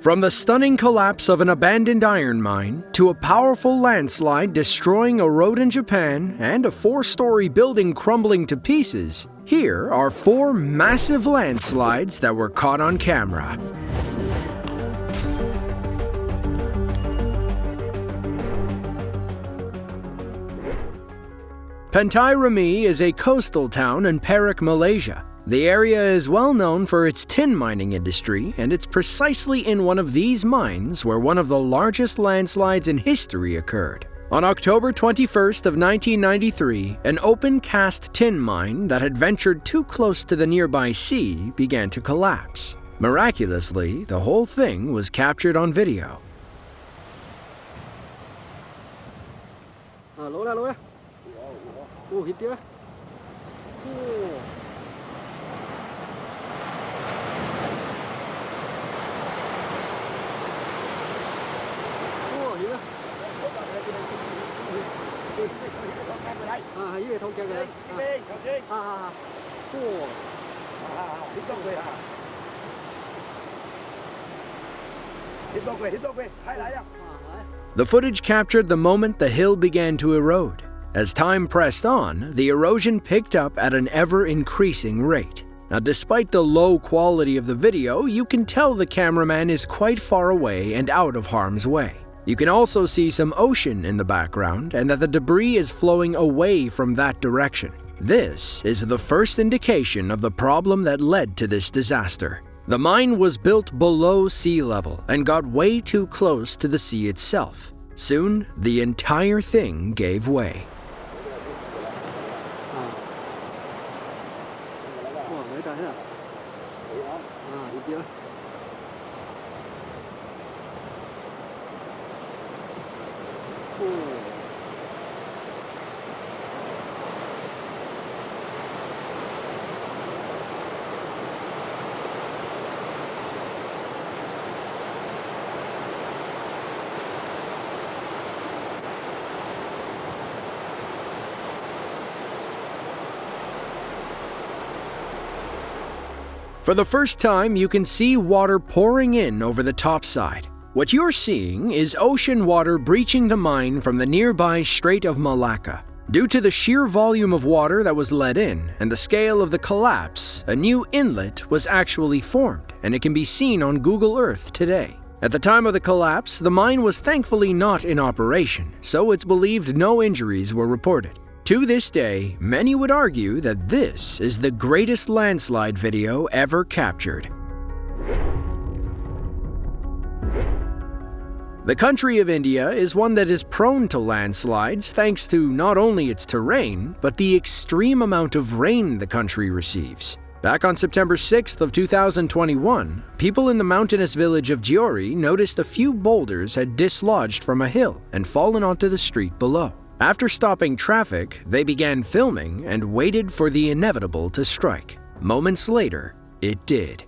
From the stunning collapse of an abandoned iron mine to a powerful landslide destroying a road in Japan and a 4-story building crumbling to pieces, here are 4 massive landslides that were caught on camera. Pantai Remi is a coastal town in Perak, Malaysia. The area is well known for its tin mining industry, and it's precisely in one of these mines where one of the largest landslides in history occurred. On October 21st of 1993, an open-cast tin mine that had ventured too close to the nearby sea began to collapse. Miraculously, the whole thing was captured on video. The footage captured the moment the hill began to erode. As time pressed on, the erosion picked up at an ever-increasing rate. Now, despite the low quality of the video, you can tell the cameraman is quite far away and out of harm's way. You can also see some ocean in the background and that the debris is flowing away from that direction. This is the first indication of the problem that led to this disaster. The mine was built below sea level and got way too close to the sea itself. Soon, the entire thing gave way. For the first time, you can see water pouring in over the topside. What you're seeing is ocean water breaching the mine from the nearby Strait of Malacca. Due to the sheer volume of water that was let in and the scale of the collapse, a new inlet was actually formed, and it can be seen on Google Earth today. At the time of the collapse, the mine was thankfully not in operation, so it's believed no injuries were reported. To this day, many would argue that this is the greatest landslide video ever captured. The country of India is one that is prone to landslides thanks to not only its terrain, but the extreme amount of rain the country receives. Back on September 6th of 2021, people in the mountainous village of Giori noticed a few boulders had dislodged from a hill and fallen onto the street below. After stopping traffic, they began filming and waited for the inevitable to strike. Moments later, it did.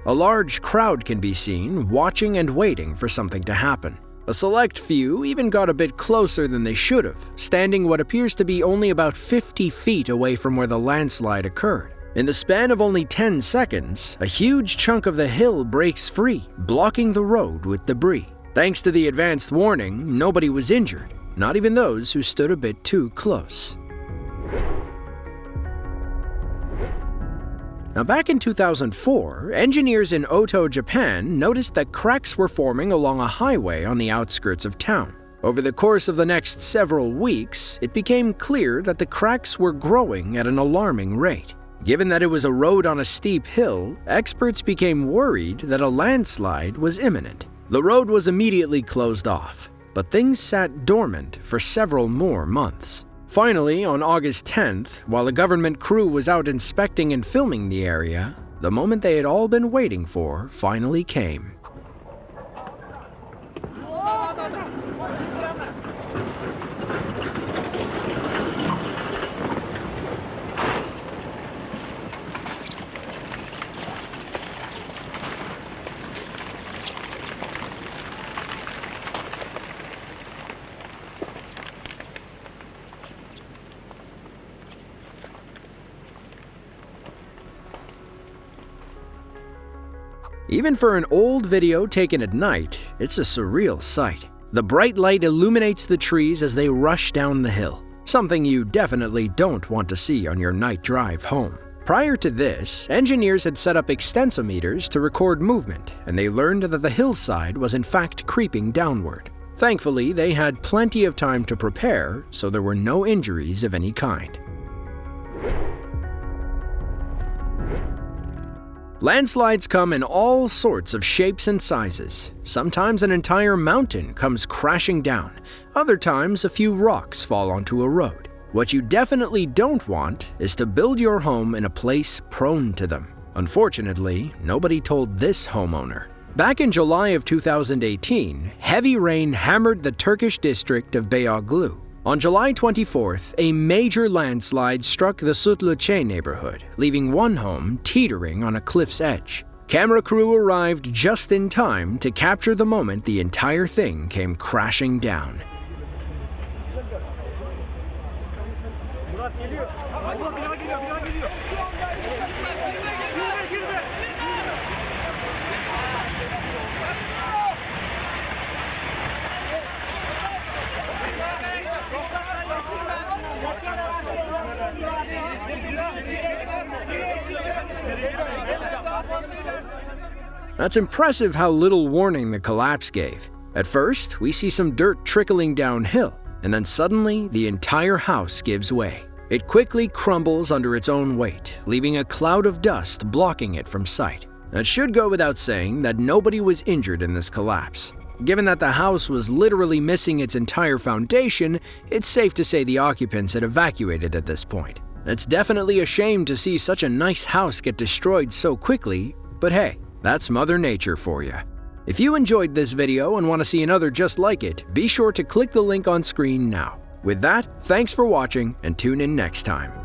A large crowd can be seen watching and waiting for something to happen. A select few even got a bit closer than they should have, standing what appears to be only about 50 feet away from where the landslide occurred. In the span of only 10 seconds, a huge chunk of the hill breaks free, blocking the road with debris. Thanks to the advanced warning, nobody was injured, not even those who stood a bit too close. Now, back in 2004, engineers in Oto, Japan noticed that cracks were forming along a highway on the outskirts of town. Over the course of the next several weeks, it became clear that the cracks were growing at an alarming rate. Given that it was a road on a steep hill, experts became worried that a landslide was imminent. The road was immediately closed off, but things sat dormant for several more months. Finally, on August 10th, while a government crew was out inspecting and filming the area, the moment they had all been waiting for finally came. Even for an old video taken at night, it's a surreal sight. The bright light illuminates the trees as they rush down the hill, something you definitely don't want to see on your night drive home. Prior to this, engineers had set up extensometers to record movement, and they learned that the hillside was in fact creeping downward. Thankfully, they had plenty of time to prepare, so there were no injuries of any kind. Landslides come in all sorts of shapes and sizes. Sometimes an entire mountain comes crashing down. Other times, a few rocks fall onto a road. What you definitely don't want is to build your home in a place prone to them. Unfortunately, nobody told this homeowner. Back in July of 2018, heavy rain hammered the Turkish district of Beyoğlu. On July 24th, a major landslide struck the Sütluce neighborhood, leaving one home teetering on a cliff's edge. Camera crew arrived just in time to capture the moment the entire thing came crashing down. That's impressive how little warning the collapse gave. At first, we see some dirt trickling downhill, and then suddenly the entire house gives way. It quickly crumbles under its own weight, leaving a cloud of dust blocking it from sight. It should go without saying that nobody was injured in this collapse. Given that the house was literally missing its entire foundation, it's safe to say the occupants had evacuated at this point. It's definitely a shame to see such a nice house get destroyed so quickly, but hey, that's Mother Nature for you. If you enjoyed this video and want to see another just like it, be sure to click the link on screen now. With that, thanks for watching and tune in next time.